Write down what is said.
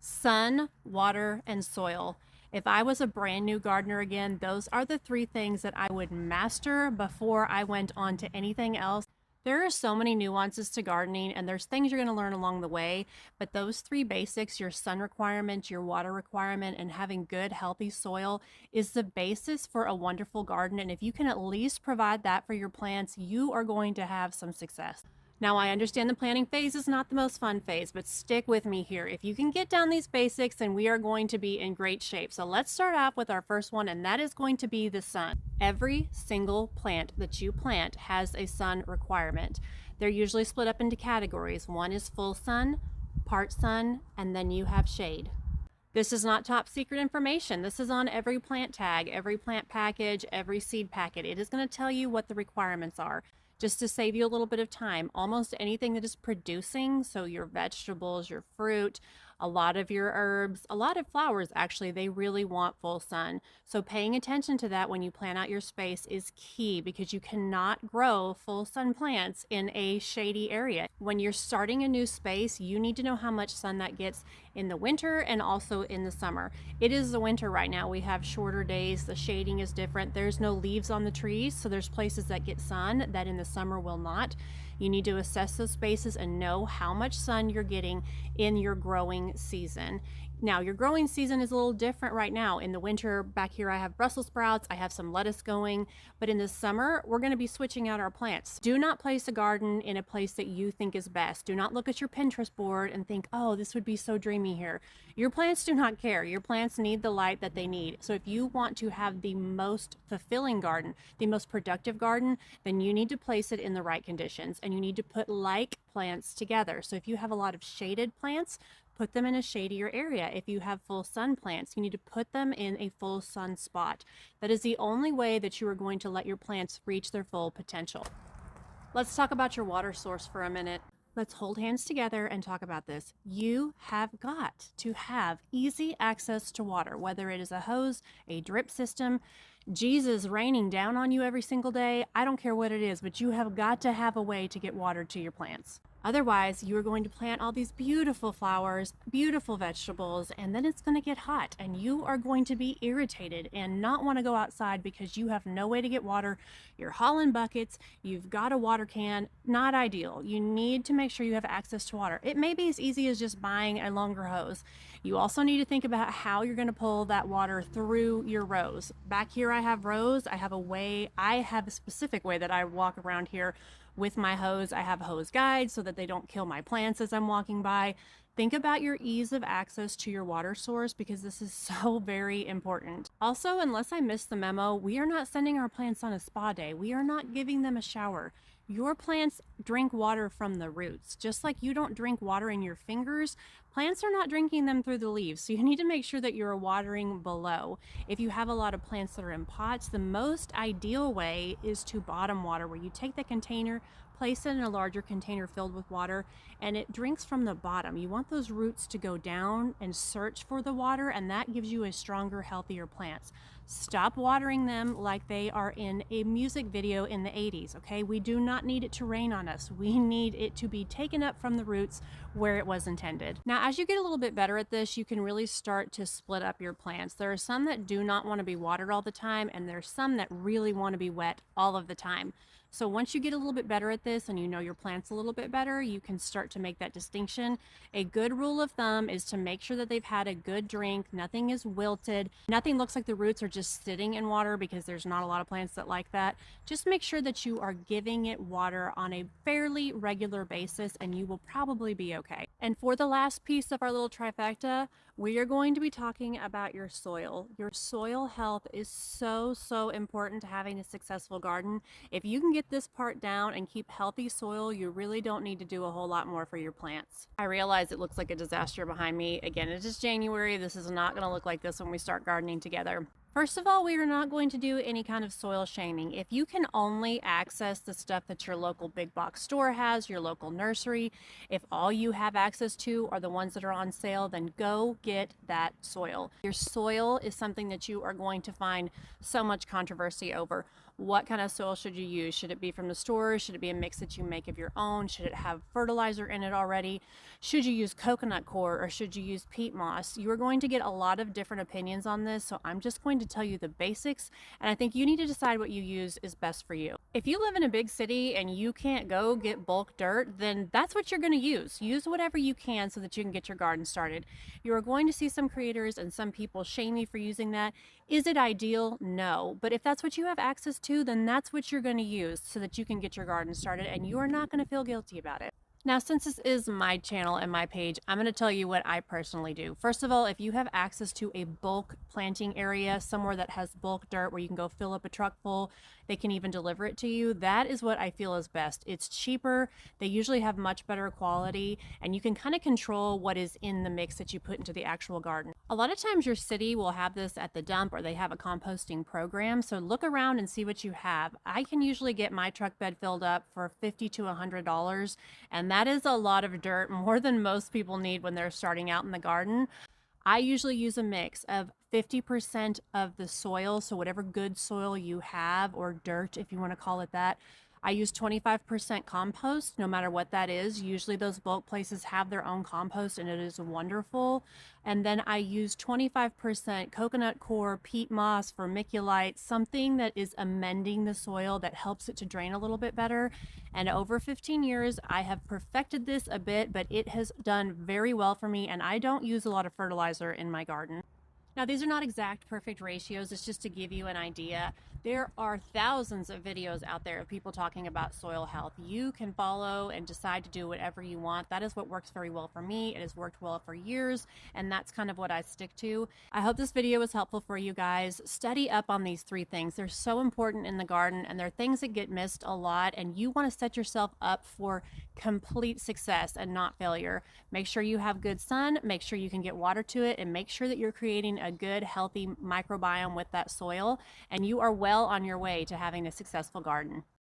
Sun, water, and soil. If I was a brand new gardener again, those are the three things that I would master before I went on to anything else. There are so many nuances to gardening, and there's things you're going to learn along the way. But those three basics, your sun requirement, your water requirement, and having good, healthy soil, is the basis for a wonderful garden. And if you can at least provide that for your plants, you are going to have some success. Now, I understand the planning phase is not the most fun phase, but stick with me here. If you can get down these basics, then we are going to be in great shape. So let's start off with our first one, and that is going to be the sun. Every single plant that you plant has a sun requirement. They're usually split up into categories. One is full sun, part sun, and then you have shade. This is not top secret information. This is on every plant tag, every plant package, every seed packet. It is going to tell you what the requirements are. Just to save you a little bit of time, almost anything that is producing, so your vegetables, your fruit, a lot of your herbs, a lot of flowers, actually, they really want full sun. So paying attention to that when you plan out your space is key, because you cannot grow full sun plants in a shady area. When you're starting a new space, you need to know how much sun that gets in the winter and also in the summer. It is the winter right now. We have shorter days. The shading is different. There's no leaves on the trees, so there's places that get sun that in the summer will not. You need to assess those spaces and know how much sun you're getting in your growing season. Now, your growing season is a little different right now. In the winter, back here I have Brussels sprouts, I have some lettuce going, but in the summer, we're going to be switching out our plants. Do not place a garden in a place that you think is best. Do not look at your Pinterest board and think, oh, this would be so dreamy here. Your plants do not care. Your plants need the light that they need. So if you want to have the most fulfilling garden, the most productive garden, then you need to place it in the right conditions, and you need to put like plants together. So if you have a lot of shaded plants, put them in a shadier area. If you have full sun plants, you need to put them in a full sun spot. That is the only way that you are going to let your plants reach their full potential. Let's talk about your water source for a minute. Let's hold hands together and talk about this. You have got to have easy access to water, whether it is a hose, a drip system, Jesus raining down on you every single day. I don't care what it is, but you have got to have a way to get water to your plants. Otherwise, you are going to plant all these beautiful flowers, beautiful vegetables, and then it's going to get hot and you are going to be irritated and not want to go outside because you have no way to get water. You're hauling buckets, you've got a water can, not ideal. You need to make sure you have access to water. It may be as easy as just buying a longer hose. You also need to think about how you're going to pull that water through your rows. Back here I have rows. I have a specific way that I walk around here with my hose. I have hose guides so that they don't kill my plants as I'm walking by. Think about your ease of access to your water source, because this is so very important. Also, unless I missed the memo, we are not sending our plants on a spa day. We are not giving them a shower. Your plants drink water from the roots. Just like you don't drink water in your fingers, plants are not drinking them through the leaves. So you need to make sure that you're watering below. If you have a lot of plants that are in pots, the most ideal way is to bottom water, where you take the container, place it in a larger container filled with water, and it drinks from the bottom. You want those roots to go down and search for the water, and that gives you a stronger, healthier plants. Stop watering them like they are in a music video in the 80s, okay? We do not need it to rain on us. We need it to be taken up from the roots where it was intended. Now, as you get a little bit better at this, you can really start to split up your plants. There are some that do not want to be watered all the time, and there's some that really want to be wet all of the time. So once you get a little bit better at this and you know your plants a little bit better, you can start to make that distinction. A good rule of thumb is to make sure that they've had a good drink, nothing is wilted, nothing looks like the roots are just sitting in water, because there's not a lot of plants that like that. Just make sure that you are giving it water on a fairly regular basis and you will probably be okay. And for the last piece of our little trifecta, we are going to be talking about your soil. Your soil health is so important to having a successful garden. If you can get this part down and keep healthy soil, you really don't need to do a whole lot more for your plants. I realize it looks like a disaster behind me. Again, it is January. This is not going to look like this when we start gardening together. First of all, we are not going to do any kind of soil shaming. If you can only access the stuff that your local big box store has, your local nursery, if all you have access to are the ones that are on sale, then go get that soil. Your soil is something that you are going to find so much controversy over. What kind of soil should you use? Should it be from the store? Should it be a mix that you make of your own? Should it have fertilizer in it already? Should you use coconut coir or should you use peat moss? You are going to get a lot of different opinions on this, so I'm just going to tell you the basics, and I think you need to decide what you use is best for you. If you live in a big city and you can't go get bulk dirt, then that's what you're going to use. Use whatever you can so that you can get your garden started. You are going to see some creators and some people shame you for using that. Is it ideal? No. But if that's what you have access to, then that's what you're going to use so that you can get your garden started and you are not going to feel guilty about it. Now, since this is my channel and my page, I'm going to tell you what I personally do. First of all, if you have access to a bulk planting area, somewhere that has bulk dirt where you can go fill up a truck full, they can even deliver it to you. That is what I feel is best. It's cheaper. They usually have much better quality, and you can kind of control what is in the mix that you put into the actual garden. A lot of times your city will have this at the dump or they have a composting program. So look around and see what you have. I can usually get my truck bed filled up for $50 to $100, and that is a lot of dirt, more than most people need when they're starting out in the garden. I usually use a mix of 50% of the soil, so whatever good soil you have, or dirt if you want to call it that. I use 25% compost, no matter what that is. Usually those bulk places have their own compost and it is wonderful. And then I use 25% coconut coir, peat moss, vermiculite, something that is amending the soil that helps it to drain a little bit better. And over 15 years, I have perfected this a bit, but it has done very well for me, and I don't use a lot of fertilizer in my garden. Now, these are not exact perfect ratios, it's just to give you an idea. There are thousands of videos out there of people talking about soil health. You can follow and decide to do whatever you want. That is what works very well for me. It has worked well for years, and that's kind of what I stick to. I hope this video was helpful for you guys. Study up on these three things. They're so important in the garden, and they're things that get missed a lot, and you want to set yourself up for complete success and not failure. Make sure you have good sun, make sure you can get water to it, and make sure that you're creating a good, healthy microbiome with that soil, and you are well on your way to having a successful garden.